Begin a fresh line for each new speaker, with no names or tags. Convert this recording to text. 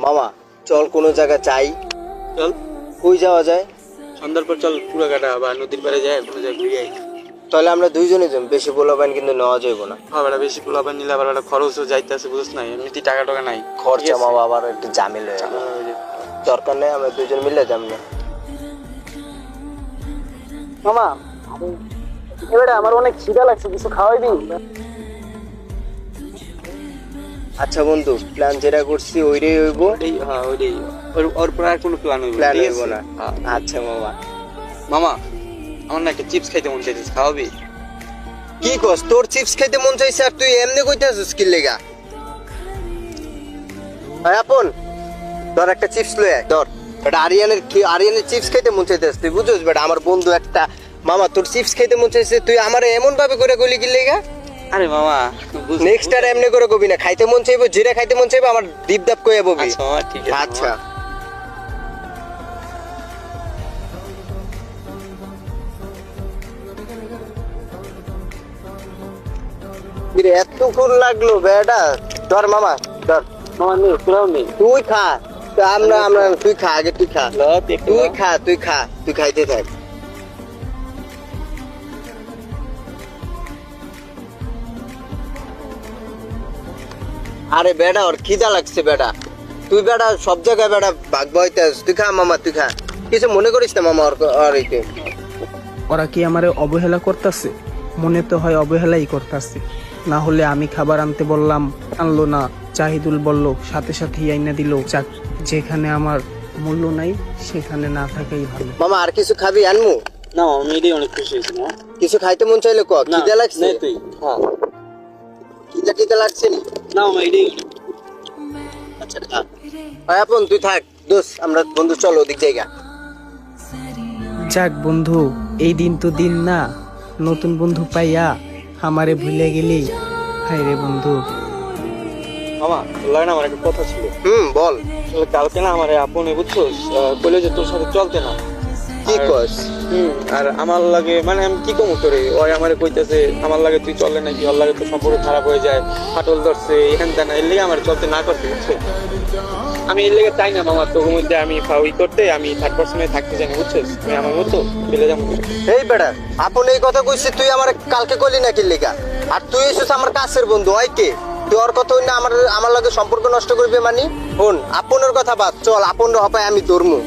মামা চল কোনো জায়গা যাই।
চল
কই যাওয়া যায়?
সন্ধ্যার পর চল পুরাঘাটা বা নদীর পাড়ে যায় কোনো জায়গায় ঘুরে আই।
তাহলে আমরা দুইজনে যাই, বেশি পোলাপাইন কিন্তু নেওয়া যাইব না।
হ্যাঁ বেটা বেশি পোলাপান নিলে আবার একটা খরচও যাইতে আছে বুঝছ না, এমনিতেই টাকা টাকা নাই।
খরচা মামা আবার একটু জামিল হয়ে যাবে। দরকার নেই, আমরা দুইজন মিলে যাম না।
মামা এবারে আমার অনেক খিদা লাগছে, কিছু খাওয়াই দিই।
আচ্ছা বন্ধু, প্ল্যান যেটা করছি ওইটাই হইব।
হ্যাঁ ওইটাই, ওর পর আর কোনো প্ল্যান হইব
প্ল্যান হইব না।
হ্যাঁ।
আচ্ছা মামা।
মামা আমার না একটা চিপস খাইতে মন চাইছিস, খাওয়াবি?
কি কস, তোর চিপস খাইতে মন চাইছে আর তুই এমনি কইতাছিস কি লেগা? ভাই আপন ধর একটা চিপস লয়ে আয়, ধর। বেটা আরিয়ানের চিপস খাইতে মন চাইতেছে, তুই বুঝছিস বেটা আমার বন্ধু একটা। মামা তোর চিপস খাইতে মন চাইছে, তুই আমারে এমন ভাবে করে কইলি কি লেগা?
আরে মামা
নেক্সট আর এমনি করে কবি না, খাইতে মন চাইবো, যেটা খাইতে মন চাইবো আমার দীপ দাপ কইয়া বলবি।
আচ্ছা মামা ঠিক আছে।
আচ্ছা কিরে এতক্ষণ লাগলো বেটা? ধর মামা ধর।
মামা নেই, পুরাও নেই।
তুই খা, আমরা তুই খা আগে, তুই খা, তুই খা, তুই খাইতে থাক। আরে বেটা ওর খিদা লাগছে বেটা, তুই বেটা সব জায়গায় বেটা ভাগ বইতে আছিস। তুই খা মামা, তুই খা, কিছু মনে করিস না মামা। আর এইতে
ওরা কি আমারে অবহেলা করতেছে? মনে তো হয় অবহেলাই করতেছে। না হলে আমি খাবার আনতে বললাম, আনলো না। জাহিদুল বলল, সাথে সাথে আইনা দিল। যাক, যেখানে আমার মূল্য নাই সেখানে না থাকাই ভালো।
মামা আর কিছু খাবি আনমু?
না আমি এটাই অনেক খুশি হয়েছি না।
কিছু খাইতে মন চাইলে ক,
না,
খিদা লাগছে?
নে তুই হ্যাঁ।
খিদা লাগছে নি?
না মামা এটাই।
আচ্ছা খা। ভাই আপন তুই থাক, দোস্ত আমরা বন্ধু চলো ওদিক জায়গা।
যাক বন্ধু, এই দিন তো দিন না, নতুন বন্ধু পাইয়া আমারে ভুলে গেলি। হায় রে বন্ধু।
মামা তোর লাগে না আমার একটা কথা ছিল।
বল।
আসলে কালকে না আমার আপনে বুঝছোস কইলো যে তোর সাথে চলতে না।
কি কস?
আর আমার লাগে মানে আমি কি কমু তোরে, ওই আমারে কইতাছে আমার লাগে তুই চলে নাকি, ওর লাগে তোর সম্পর্ক খারাপ হয়ে যায়, ফাটল ধরছে এখান তা না, এর লেগে আমার চলতে না করতে বুঝছো। আমি এর লেগে চাই না মামা তোর মধ্যে আমি ফাউই করতে, আমি থার্ড পার্সনে থাকতে চাই না বুঝছোস। আমি আমার মতো চলে যাবো।
এই বেটা আপন এই কথা কইছিস, তুই আমার কালকে কইলি নাকি লেগা? আর তুই এসেছিস আমার কাছের বন্ধু, হয় কে? তুই ওর কথা হইনা আমার লাগে সম্পর্ক নষ্ট করবি? মানি হন আপনের কথা বাদ, চল আপন হপায় আমি ধরমু।